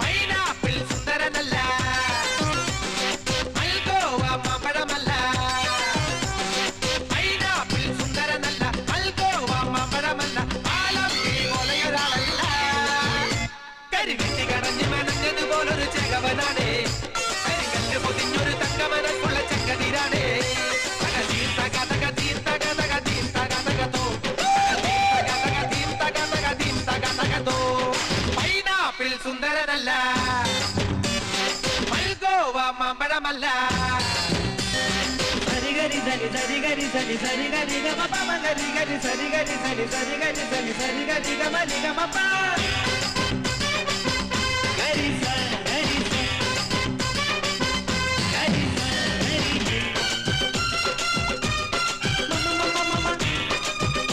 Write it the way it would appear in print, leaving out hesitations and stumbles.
Pineapple സുന്ദരനല്ല, മൽഗോവ മാമ്പഴമല്ല. Pineapple സുന്ദരനല്ല, മൽഗോവ മാമ്പഴമല്ല. ആലപ്പി പോലെയൊരാളല്ല, കരിവെട്ടി കടഞ്ഞു മെനഞ്ഞതുപോലൊരു ചെകവനാണ്. കരികല്ല് പൊതിഞ്ഞൊരു തങ്കമനക്കുള്ള ചെങ്കതിരാണ്. പൈനാപ്പിൾ സുന്ദരനല്ല, മൽഗോവ മാമ്പഴമല്ല. സരിഗരി സരി സരിഗരി സരി സരിഗരി ഗമ പമ ഗരി ഗരി സരിഗരി സരി സരിഗരി സരി സരിഗരി ഗമ ഗമ